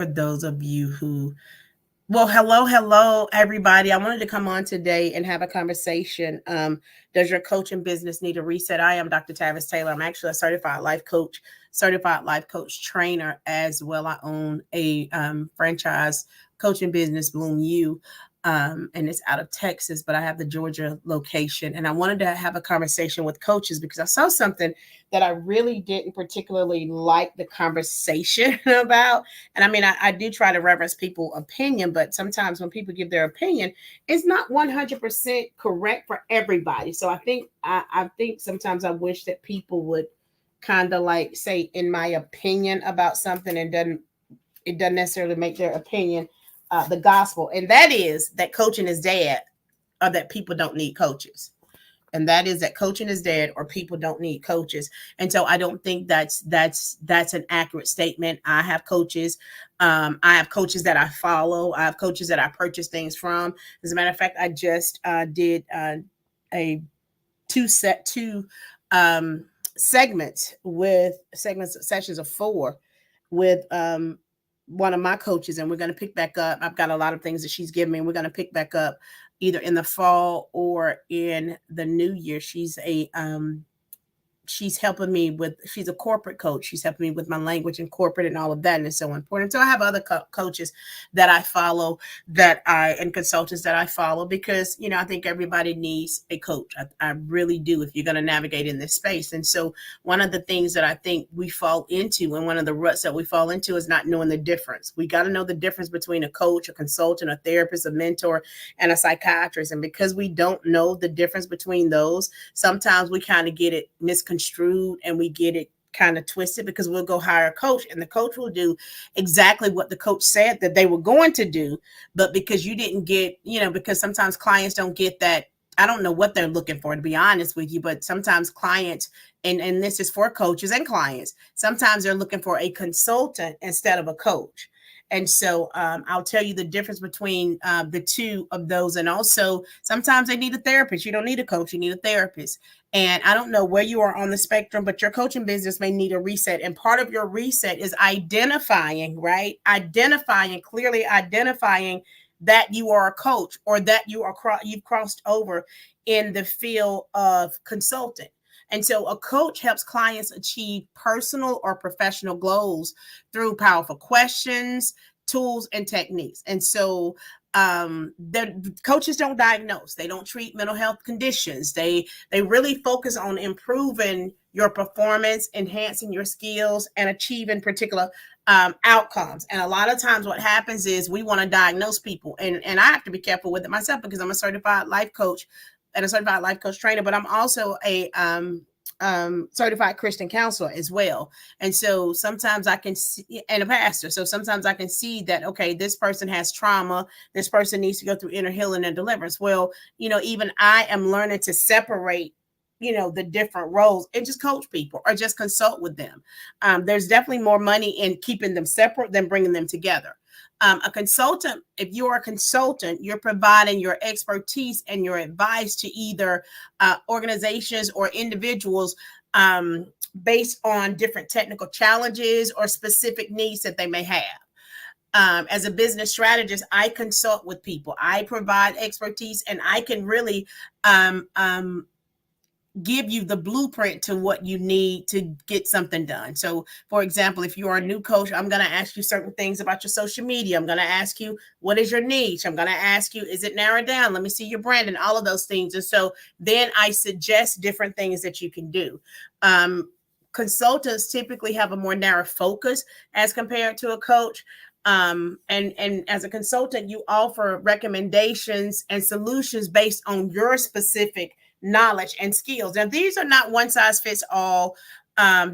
for those of you who, well, hello, everybody. I wanted to come on today and have a conversation. Does your coaching business need a reset? I am Dr. Tavis Taylor. I'm actually a certified life coach trainer as well. I own a franchise coaching business, Bloom U. And it's out of Texas, but I have the Georgia location. And I wanted to have a conversation with coaches because I saw something that I really didn't particularly like the conversation about. And I mean, I do try to reverence people's opinion, but sometimes when people give their opinion, it's not 100% correct for everybody. So I think sometimes I wish that people would kind of like say, in my opinion, about something, and it doesn't necessarily make their opinion the gospel. And that is that coaching is dead, or that people don't need coaches, and that is that coaching is dead or people don't need coaches. And so I don't think that's an accurate statement. I have coaches that I follow. I have coaches that I purchase things from. As a matter of fact, I just did a two um segments sessions of four with one of my coaches, and we're going to pick back up. I've got a lot of things that she's given me, and we're going to pick back up either in the fall or in the new year. She's helping me with, she's a corporate coach. She's helping me with my language and corporate and all of that, and it's so important. So I have other coaches that I follow, and consultants that I follow, because I think everybody needs a coach. I really do, if you're going to navigate in this space. And so one of the things that I think we fall into, and one of the ruts that we fall into, is not knowing the difference. We got to know the difference between a coach, a consultant, a therapist, a mentor, and a psychiatrist. And because we don't know the difference between those, sometimes we kind of get it misconstrued, and we get it kind of twisted, because we'll go hire a coach and the coach will do exactly what the coach said that they were going to do. But because you didn't get, because sometimes clients don't get that. I don't know what they're looking for, to be honest with you, but sometimes clients, and this is for coaches and clients, sometimes they're looking for a consultant instead of a coach. And so I'll tell you the difference between the two of those. And also, sometimes they need a therapist. You don't need a coach, you need a therapist. And I don't know where you are on the spectrum, but your coaching business may need a reset. And part of your reset is identifying, right? Clearly identifying that you are a coach, or that you've crossed over in the field of consulting. And so a coach helps clients achieve personal or professional goals through powerful questions, tools, and techniques. And so the coaches don't diagnose, they don't treat mental health conditions. They really focus on improving your performance, enhancing your skills, and achieving particular outcomes. And a lot of times what happens is we want to diagnose people, and I have to be careful with it myself, because I'm a certified life coach and a certified life coach trainer, but I'm also a certified Christian counselor as well. And so sometimes I can see, and a pastor. So sometimes I can see that, okay, this person has trauma. This person needs to go through inner healing and deliverance. Well, even I am learning to separate, the different roles, and just coach people or just consult with them. There's definitely more money in keeping them separate than bringing them together. A consultant, if you're a consultant, you're providing your expertise and your advice to either organizations or individuals based on different technical challenges or specific needs that they may have. As a business strategist, I consult with people. I provide expertise, and I can really give you the blueprint to what you need to get something done. So, for example, if you are a new coach, I'm going to ask you certain things about your social media. I'm going to ask you, what is your niche? I'm going to ask you, is it narrowed down? Let me see your brand and all of those things. And so then I suggest different things that you can do. Consultants typically have a more narrow focus as compared to a coach. And as a consultant, you offer recommendations and solutions based on your specific knowledge and skills. Now, these are not one size fits all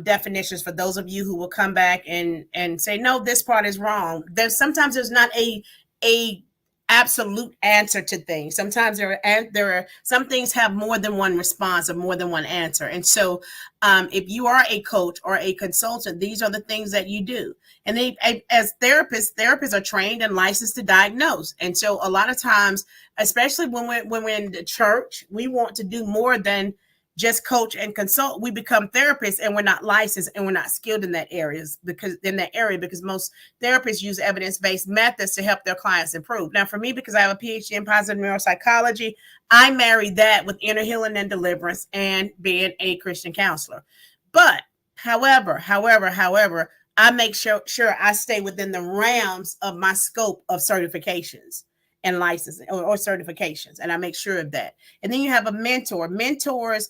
definitions for those of you who will come back and say, no, this part is wrong. There's not a absolute answer to things. Sometimes there are some things have more than one response or more than one answer. And so if you are a coach or a consultant, these are the things that you do. And as therapists are trained and licensed to diagnose. And so a lot of times, especially when we're in the church, we want to do more than just coach and consult. We become therapists and we're not licensed and we're not skilled in that area because most therapists use evidence-based methods to help their clients improve. Now, for me, because I have a PhD in positive neuropsychology, I marry that with inner healing and deliverance and being a Christian counselor. But however, I make sure I stay within the realms of my scope of certifications and licensing or certifications. And I make sure of that. And then you have a mentor. Mentors,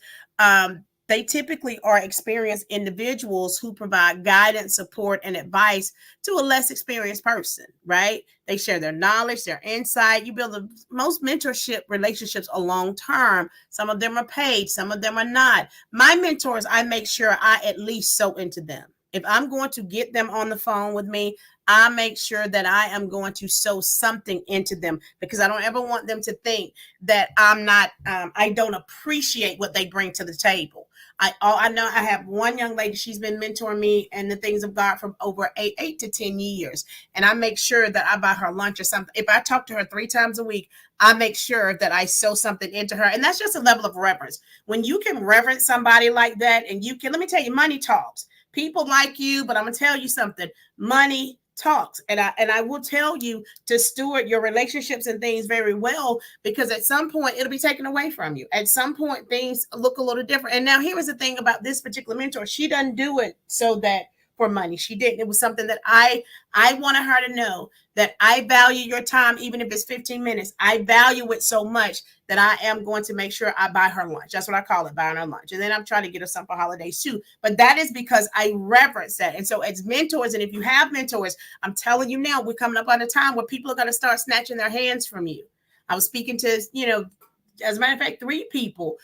they typically are experienced individuals who provide guidance, support, and advice to a less experienced person, right? They share their knowledge, their insight. You build most mentorship relationships are long-term. Some of them are paid, some of them are not. My mentors, I make sure I at least sow into them. If I'm going to get them on the phone with me, I make sure that I am going to sow something into them because I don't ever want them to think that I don't appreciate what they bring to the table. I know I have one young lady, she's been mentoring me and the things of God for over 8 to 10 years. And I make sure that I buy her lunch or something. If I talk to her 3 times a week, I make sure that I sow something into her. And that's just a level of reverence. When you can reverence somebody like that, and let me tell you, money talks. People like you, but I'm going to tell you something. Money talks. And I will tell you to steward your relationships and things very well, because at some point it'll be taken away from you. At some point things look a little different. And now here is the thing about this particular mentor. She doesn't do it so that for money. She didn't. It was something that I wanted her to know that I value your time, even if it's 15 minutes. I value it so much that I am going to make sure I buy her lunch. That's what I call it, buying her lunch. And then I'm trying to get her some for holidays too. But that is because I reverence that. And so as mentors, and if you have mentors, I'm telling you now, we're coming up on a time where people are going to start snatching their hands from you. I was speaking to, as a matter of fact, 3 people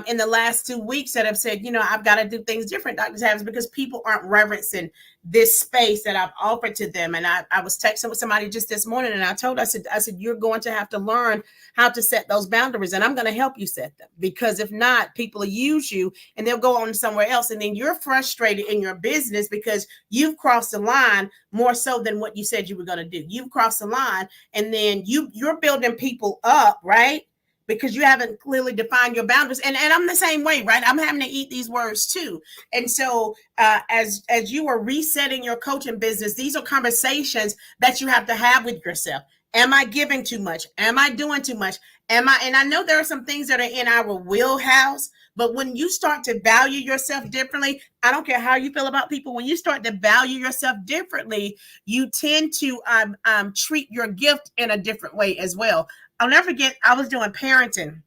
in the last 2 weeks that have said, I've got to do things different, Dr. Tavis, because people aren't reverencing this space that I've offered to them. And I was texting with somebody just this morning, and I said, you're going to have to learn how to set those boundaries, and I'm going to help you set them, because if not, people will use you and they'll go on somewhere else. And then you're frustrated in your business because you've crossed the line more so than what you said you were going to do. You've crossed the line, and then you're building people up, right? Because you haven't clearly defined your boundaries. And I'm the same way, right? I'm having to eat these words too. And so as you are resetting your coaching business, these are conversations that you have to have with yourself. Am I giving too much? Am I doing too much? And I know there are some things that are in our wheelhouse, but when you start to value yourself differently, I don't care how you feel about people, when you start to value yourself differently, you tend to treat your gift in a different way as well. I'll never forget, I was doing parenting,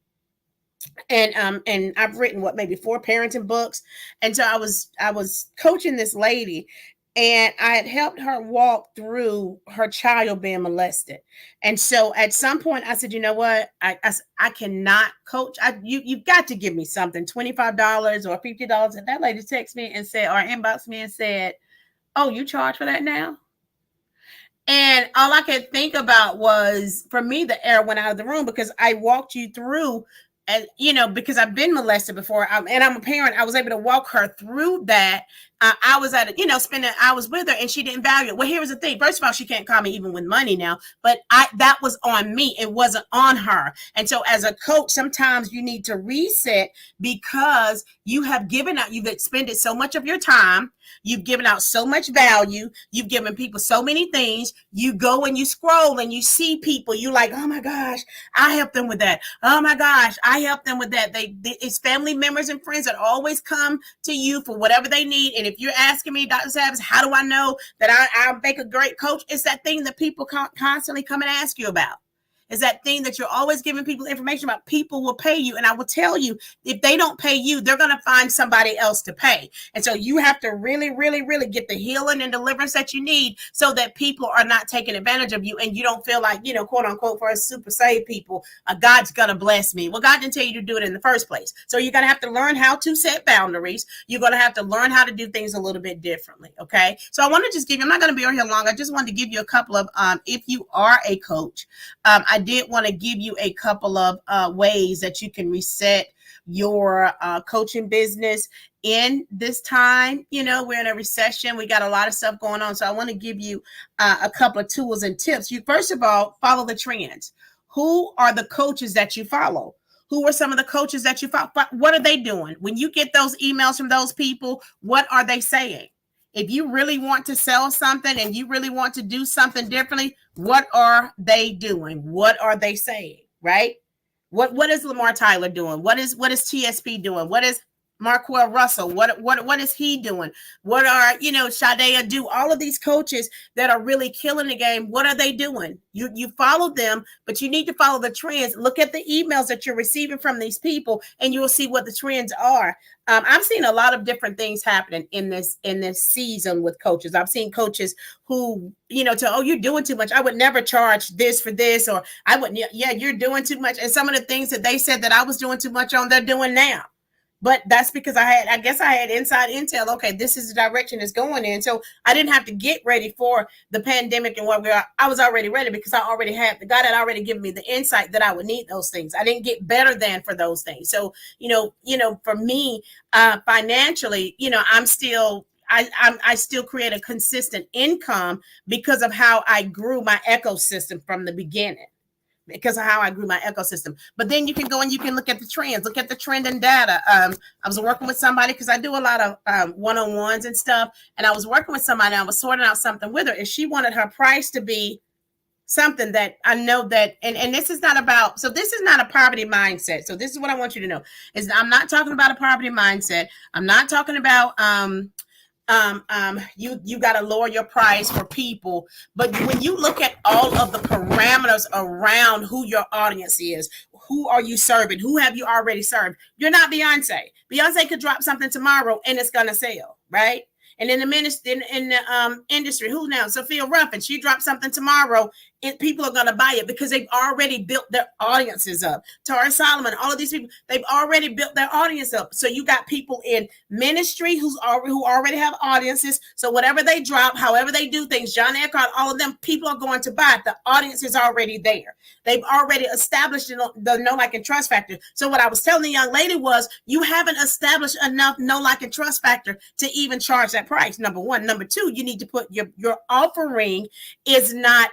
and I've written maybe 4 parenting books. And so I was coaching this lady, and I had helped her walk through her child being molested. And so at some point I said, you know what? I cannot coach. You've got to give me something, $25 or $50. And that lady texted me and said, or inboxed me and said, oh, you charge for that now? And all I could think about was, for me, the air went out of the room, because I walked you through, and because I've been molested before, and I'm a parent, I was able to walk her through that. I was spending hours with her, and she didn't value it. Well, here's the thing. First of all, she can't call me even with money now, but that was on me. It wasn't on her. And so as a coach, sometimes you need to reset, because you have given out, you've expended so much of your time. You've given out so much value. You've given people so many things. You go and you scroll and you see people. You're like, oh my gosh, I helped them with that. Oh my gosh, I helped them with that. It's family members and friends that always come to you for whatever they need. And if you're asking me, Dr. Tavis, how do I know that I'll make a great coach? It's that thing that people constantly come and ask you about. Is that thing that you're always giving people information about. People will pay you. And I will tell you, if they don't pay you, they're going to find somebody else to pay. And so you have to really, really, really get the healing and deliverance that you need, so that people are not taking advantage of you. And you don't feel like, quote unquote, for us super saved people, God's going to bless me. Well, God didn't tell you to do it in the first place. So you're going to have to learn how to set boundaries. You're going to have to learn how to do things a little bit differently. Okay. So I want to just give you, I'm not going to be on here long. I just wanted to give you a couple of, if you are a coach, I did want to give you a couple of ways that you can reset your coaching business in this time. We're in a recession. We got a lot of stuff going on. So I want to give you a couple of tools and tips. You, first of all, follow the trends. Who are the coaches that you follow? Who are some of the coaches that you follow? What are they doing? When you get those emails from those people, what are they saying? If you really want to sell something and you really want to do something differently, what are they doing? What are they saying? Right? What is Lamar Tyler doing? What is TSP doing? What is Marquell Russell? What is he doing? What are, Sade Adu, all of these coaches that are really killing the game? What are they doing? You follow them, but you need to follow the trends. Look at the emails that you're receiving from these people, and you will see what the trends are. I've seen a lot of different things happening in this season with coaches. I've seen coaches who, you're doing too much. I would never charge this for this, or I wouldn't. Yeah, you're doing too much. And some of the things that they said that I was doing too much on, they're doing now. But that's because I guess I had inside intel. Okay, this is the direction it's going in. So I didn't have to get ready for the pandemic and what we are. I was already ready because I already had, the God had already given me the insight that I would need those things. I didn't get better than for those things. So, for me, financially, I'm still, I still create a consistent income because of how I grew my ecosystem from the beginning. Because of how I grew my ecosystem. But then you can go and you can look at the trends, look at the trend and data. I was working with somebody because I do a lot of one-on-ones and stuff. And I was working with somebody, I was sorting out something with her, and she wanted her price to be something that I know that, and this is not about, so this is not a poverty mindset. So this is what I want you to know, is I'm not talking about a poverty mindset. I'm not talking about, you got to lower your price for people. But when you look at all of the parameters around who your audience is, who are you serving? Who have you already served? You're not Beyonce. Beyonce could drop something tomorrow and it's going to sell, right? And in the industry, who now? Sophia Ruffin, she dropped something tomorrow, and people are going to buy it because they've already built their audiences up. Tara Solomon, all of these people, they've already built their audience up. So you got people in ministry who already have audiences. So whatever they drop, however they do things, John Eckhart, all of them, people are going to buy it. The audience is already there. They've already established the know, like, and trust factor. So what I was telling the young lady was, you haven't established enough know, like, and trust factor to even charge that price. Number one. Number two, you need to put your offering is not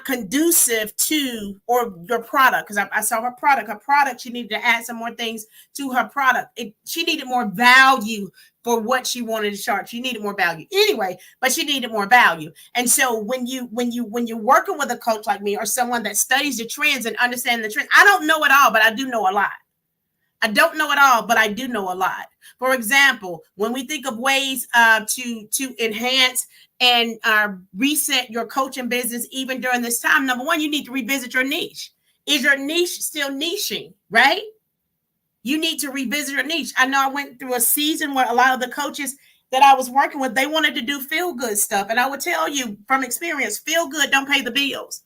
conducive to, or your product, because I saw her product, she needed to add some more things to her product. She needed more value for what she wanted to charge. She needed more value anyway, but she needed more value. And so when you're working with a coach like me, or someone that studies the trends and understands the trends, I don't know it all, but I do know a lot. I don't know it all, but I do know a lot. For example, when we think of ways to enhance and reset your coaching business, even during this time, number one, you need to revisit your niche. Is your niche still niching, right? You need to revisit your niche. I know I went through a season where a lot of the coaches that I was working with, they wanted to do feel good stuff. And I would tell you from experience, feel good don't pay the bills.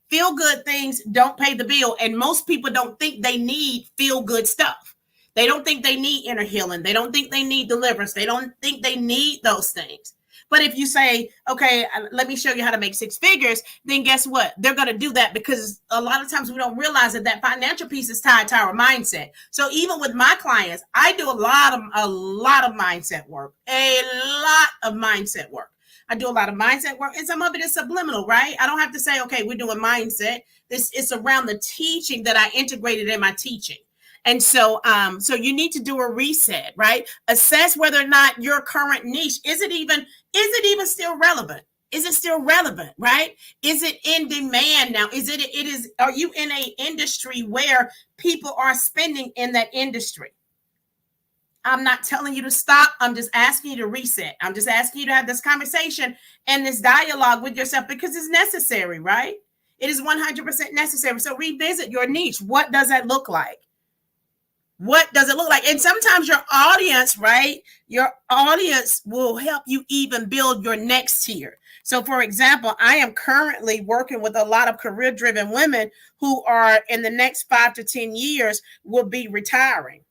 Feel good things don't pay the bill. And most people don't think they need feel good stuff. They don't think they need inner healing. They don't think they need deliverance. They don't think they need those things. But if you say, okay, let me show you how to make six figures, then guess what? They're going to do that, because a lot of times we don't realize that financial piece is tied to our mindset. So even with my clients, I do a lot of mindset work, I do a lot of mindset work, and some of it is subliminal, right? I don't have to say, okay, we're doing mindset. It's around the teaching that I integrated in my teaching. And so, so you need to do a reset, right? Assess whether or not your current niche, is it even still relevant? Is it still relevant, right? Is it in demand now? Are you in an industry where people are spending in that industry? I'm not telling you to stop. I'm just asking you to reset. I'm just asking you to have this conversation and this dialogue with yourself, because it's necessary, right? It is 100% necessary. So revisit your niche. What does that look like? What does it look like? And sometimes your audience, right? Your audience will help you even build your next tier. So for example, I am currently working with a lot of career-driven women who are in the next 5 to 10 years will be retiring.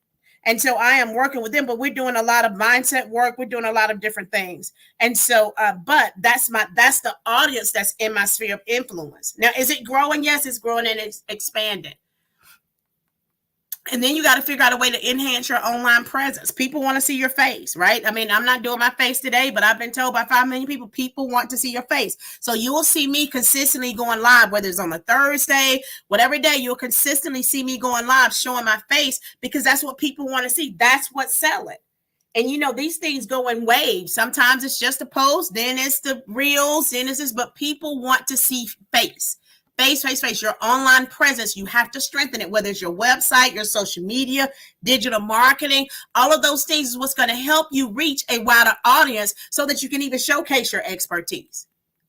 And so I am working with them, but we're doing a lot of mindset work. We're doing a lot of different things. And so, but that's the audience that's in my sphere of influence. Now, is it growing? Yes, it's growing and it's expanding. And then you got to figure out a way to enhance your online presence. People want to see your face, right? I mean, I'm not doing my face today, but I've been told by 5 million people want to see your face. So you will see me consistently going live, whether it's on a Thursday, whatever day, you'll consistently see me going live, showing my face, because that's what people want to see. That's what's selling. And you know, these things go in waves. Sometimes it's just a post, then it's the reels, then it's this, but people want to see face. Face, your online presence. You have to strengthen it, whether it's your website, your social media, digital marketing. All of those things is what's going to help you reach a wider audience so that you can even showcase your expertise.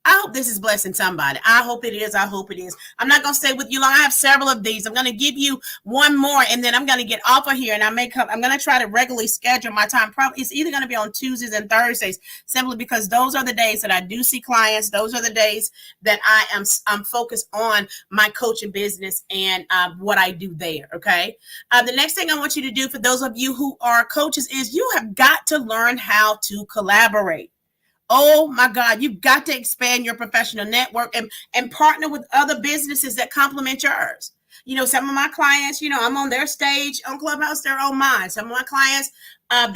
I hope this is blessing somebody. I hope it is. I hope it is. I'm not going to stay with you long. I have several of these. I'm going to give you one more, and then I'm going to get off of here, and I'm going to try to regularly schedule my time. Probably it's either going to be on Tuesdays and Thursdays, simply because those are the days that I do see clients. Those are the days that I'm focused on my coaching business and what I do there. Okay. The next thing I want you to do, for those of you who are coaches, is you have got to learn how to collaborate. Oh my God, you've got to expand your professional network and partner with other businesses that complement yours. You know, some of my clients, you know, I'm on their stage on Clubhouse, they're on mine. Some of my clients, I've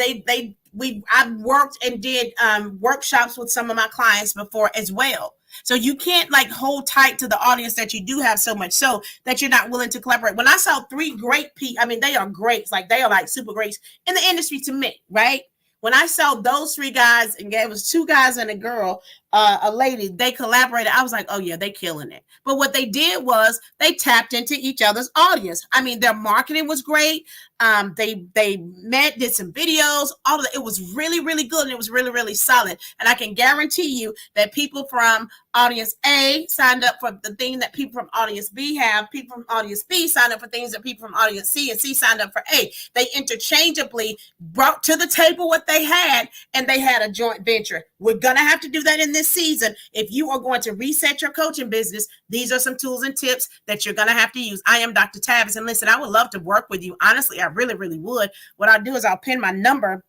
worked and did workshops with some of my clients before as well. So you can't like hold tight to the audience that you do have so much so that you're not willing to collaborate. When I saw 3 great people, I mean, they are greats, like they are like super greats in the industry to me, right? When I saw those 3 guys, and it was 2 guys and a girl, a lady, they collaborated. I was like, oh yeah, they killing it. But what they did was they tapped into each other's audience. I mean, their marketing was great. They met, did some videos, all of that. It was really, really good. And it was really, really solid. And I can guarantee you that people from audience A signed up for the thing that people from audience B have. People from audience B signed up for things that people from audience C, and C signed up for A. They interchangeably brought to the table what they had, and they had a joint venture. We're going to have to do that in this season. If you are going to reset your coaching business, these are some tools and tips that you're going to have to use. I am Dr. Tavis, and listen, I would love to work with you. Honestly, I really, really would. What I'll do is I'll pin my number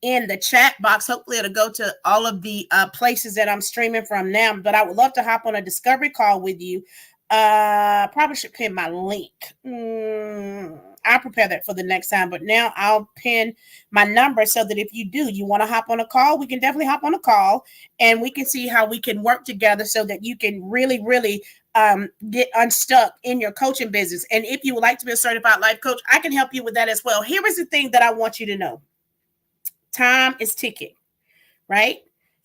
in the chat box. Hopefully it'll go to all of the places that I'm streaming from now, but I would love to hop on a discovery call with you. Probably should pin my link. I'll prepare that for the next time, but now I'll pin my number so that if you want to hop on a call, we can definitely hop on a call and we can see how we can work together so that you can really, really get unstuck in your coaching business. And if you would like to be a certified life coach, I can help you with that as well. Here is the thing that I want you to know. Time is ticking, right?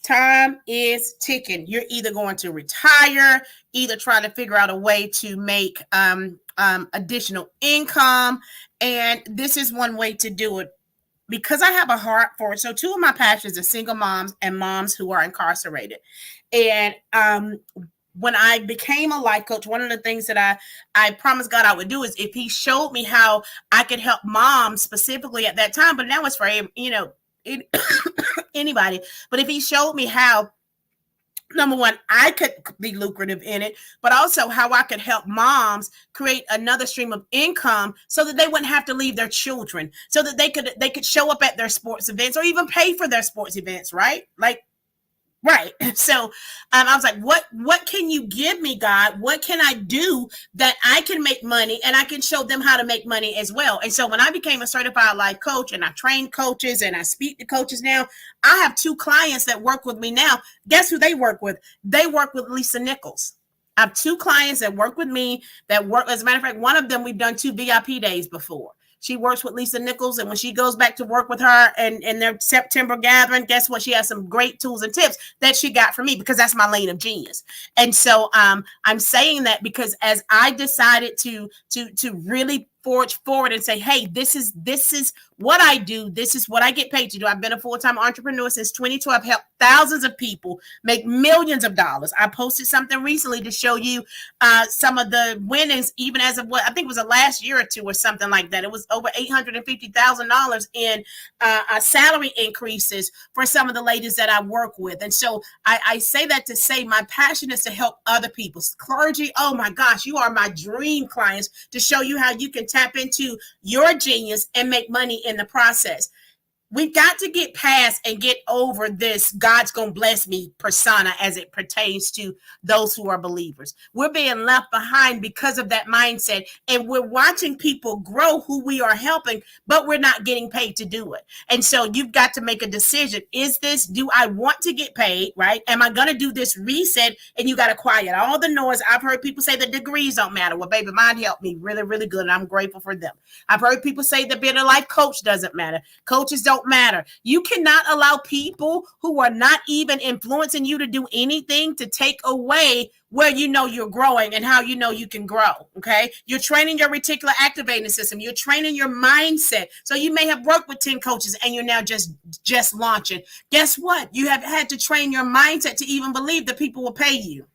Time is ticking. You're either going to retire, either trying to figure out a way to make additional income. And this is one way to do it because I have a heart for it. So 2 of my passions are single moms and moms who are incarcerated. And when I became a life coach, one of the things that I promised God I would do is if he showed me how I could help moms specifically at that time, but now it's for, anybody. But if he showed me how, number one, I could be lucrative in it, but also how I could help moms create another stream of income so that they wouldn't have to leave their children, so that they could show up at their sports events or even pay for their sports events, right? Right. So I was like, what can you give me, God? What can I do that I can make money and I can show them how to make money as well? And so when I became a certified life coach and I train coaches and I speak to coaches now, I have 2 clients that work with me now. Guess who they work with? They work with Lisa Nichols. I have 2 clients that work with me that work. As a matter of fact, one of them, we've done 2 VIP days before. She works with Lisa Nichols, and when she goes back to work with her and their September gathering, guess what? She has some great tools and tips that she got from me because that's my lane of genius. And so I'm saying that because as I decided to really forge forward and say, hey, this is what I do. This is what I get paid to do. I've been a full-time entrepreneur since 2012. I've helped thousands of people make millions of dollars. I posted something recently to show you some of the winnings, even as of what I think was the last year or 2 or something like that. It was over $850,000 in salary increases for some of the ladies that I work with. And so I say that to say my passion is to help other people. Clergy, oh my gosh, you are my dream clients, to show you how you can tap into your genius and make money in the process. We've got to get past and get over this God's gonna bless me persona as it pertains to those who are believers. We're being left behind because of that mindset, and we're watching people grow who we are helping, but we're not getting paid to do it. And so you've got to make a decision. Do I want to get paid, right? Am I gonna do this reset? And you got to quiet all the noise. I've heard people say the degrees don't matter. Well, baby, mine helped me really, really good, and I'm grateful for them. I've heard people say the being a life coach doesn't matter. Coaches don't matter. You cannot allow people who are not even influencing you to do anything to take away where you know you're growing and how you know you can grow. Okay. You're training your reticular activating system. You're training your mindset. So you may have worked with 10 coaches and you're now just launching. Guess what? You have had to train your mindset to even believe that people will pay you.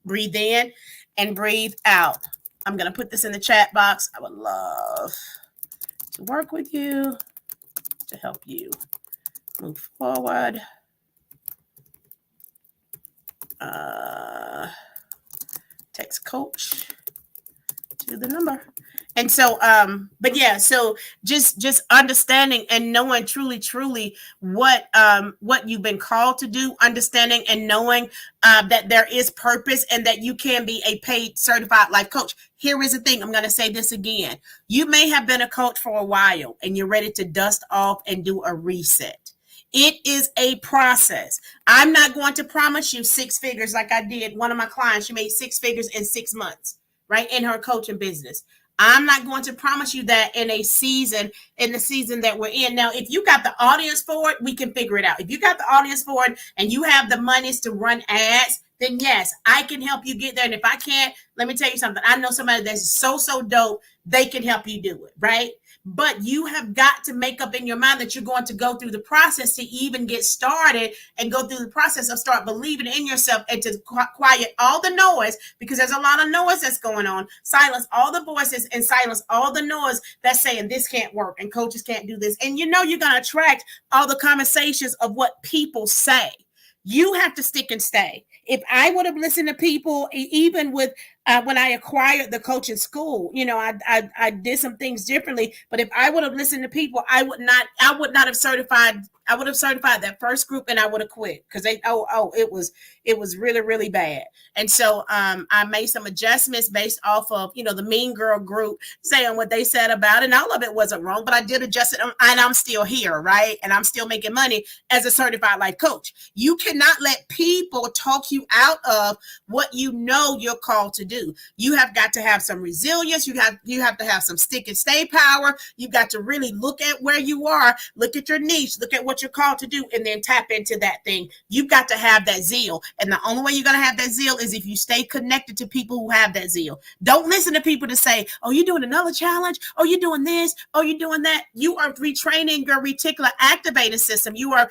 Breathe in and breathe out. I'm going to put this in the chat box. I would love to work with you to help you move forward. Text coach to the number. And so, but yeah, so just understanding and knowing truly what you've been called to do, understanding and knowing that there is purpose and that you can be a paid certified life coach. Here is the thing. I'm going to say this again. You may have been a coach for a while and you're ready to dust off and do a reset. It is a process. I'm not going to promise you 6 figures like I did. One of my clients, she made 6 figures in 6 months, right, in her coaching business. I'm not going to promise you that in the season that we're in. Now, if you got the audience for it, we can figure it out. If you got the audience for it and you have the monies to run ads, then yes, I can help you get there. And if I can't, let me tell you something. I know somebody that's so dope, they can help you do it, right? But you have got to make up in your mind that you're going to go through the process to even get started and go through the process of start believing in yourself and to quiet all the noise, because there's a lot of noise that's going on. Silence all the voices and silence all the noise that's saying this can't work and coaches can't do this. And you know you're going to attract all the conversations of what people say. You have to stick and stay. If I would have listened to people, even with when I acquired the coaching school, you know, I did some things differently. But if I would have listened to people, I would not have certified. I would have certified that first group and I would have quit because it was really bad. And so I made some adjustments based off of, you know, the Mean Girl group saying what they said about it. And all of it wasn't wrong, but I did adjust it, and I'm still here, right? And I'm still making money as a certified life coach. You cannot let people talk you out of what you know you're called to do. You have got to have some resilience. You have to have some stick and stay power. You've got to really look at where you are, look at your niche, look at what you're called to do, and then tap into that thing. You've got to have that zeal. And the only way you're going to have that zeal is if you stay connected to people who have that zeal. Don't listen to people to say, oh, you're doing another challenge. Oh, you're doing this. Oh, you're doing that. You are retraining your reticular activating system. You are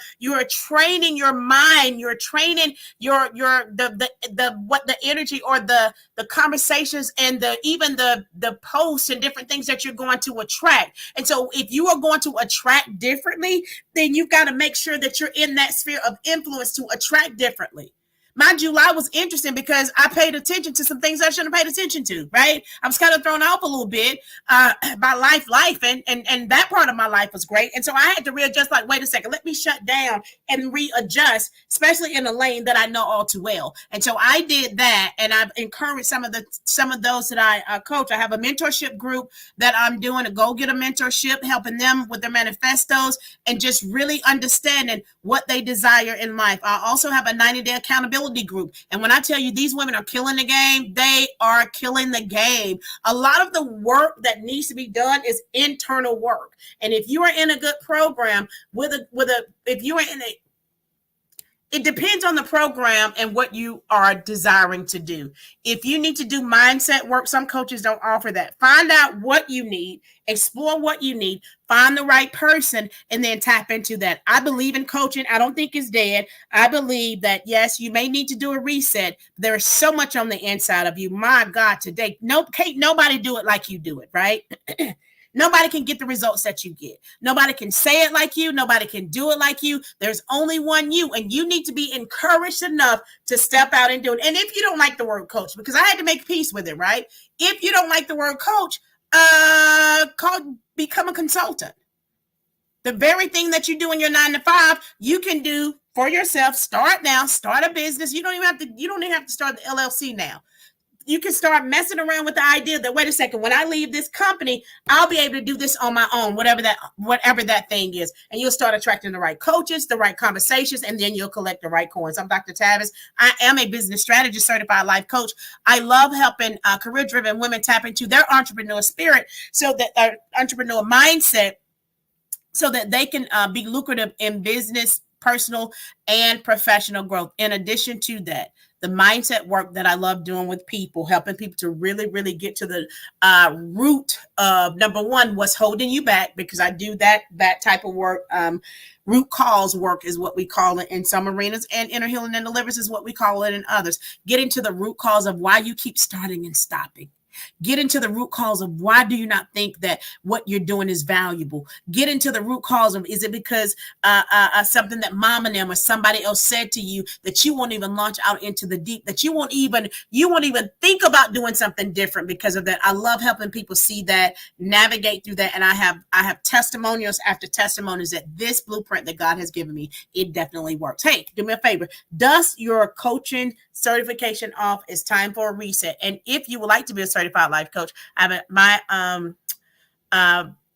training your mind. You're training the energy or the conversations and even the posts and different things that you're going to attract. And so if you are going to attract differently, then you've got to make sure that you're in that sphere of influence to attract differently. My July was interesting because I paid attention to some things I shouldn't have paid attention to, right? I was kind of thrown off a little bit by life, and that part of my life was great. And so I had to readjust, like, wait a second, let me shut down and readjust, especially in a lane that I know all too well. And so I did that, and I've encouraged some of those that I coach. I have a mentorship group that I'm doing, a Go Get a Mentorship, helping them with their manifestos and just really understanding what they desire in life. I also have a 90-day accountability group. And when I tell you these women are killing the game, they are killing the game. A lot of the work that needs to be done is internal work. And if you are in a good program it depends on the program and what you are desiring to do. If you need to do mindset work, some coaches don't offer that. Find out what you need, explore what you need, find the right person, and then tap into that. I believe in coaching. I don't think it's dead. I believe that, yes, you may need to do a reset. There is so much on the inside of you. My God, today, can't nobody do it like you do it, right? Nobody can get the results that you get. Nobody can say it like you. Nobody can do it like you. There's only one you, and you need to be encouraged enough to step out and do it. And if you don't like the word coach, because I had to make peace with it, right? If you don't like the word coach, become a consultant. The very thing that you do in your 9 to 5, you can do for yourself. Start now, start a business. You don't even have to start the LLC now. You can start messing around with the idea that, wait a second, when I leave this company, I'll be able to do this on my own, whatever that thing is. And you'll start attracting the right coaches, the right conversations, and then you'll collect the right coins. I'm Dr. Tavis. I am a business strategist, certified life coach. I love helping career-driven women tap into their entrepreneur spirit, so that entrepreneur mindset, so that they can be lucrative in business, personal, and professional growth. In addition to that, the mindset work that I love doing with people, helping people to really, really get to the root of, number one, what's holding you back, because I do that type of work. Root cause work is what we call it in some arenas, and inner healing and deliverance is what we call it in others. Getting to the root cause of why you keep starting and stopping. Get into the root cause of why do you not think that what you're doing is valuable. Get into the root cause of, is it because something that mom and them or somebody else said to you that you won't even launch out into the deep, that you won't even think about doing something different because of that. I love helping people see that, navigate through that, and I have testimonials after testimonials that this blueprint that God has given me, it definitely works. Hey, do me a favor, dust your coaching certification off. It's time for a reset. And if you would like to be a certified life coach, my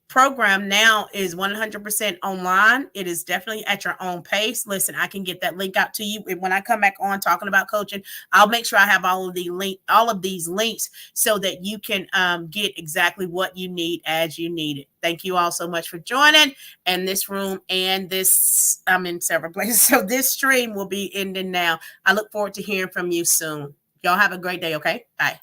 program now is 100% online. It is definitely at your own pace. Listen, I can get that link out to you when I come back on talking about coaching. I'll make sure I have all of these links so that you can get exactly what you need as you need it. Thank you all so much for joining. And this room and this, I'm in several places, so this stream will be ending now. I look forward to hearing from you soon. Y'all have a great day. Okay, bye.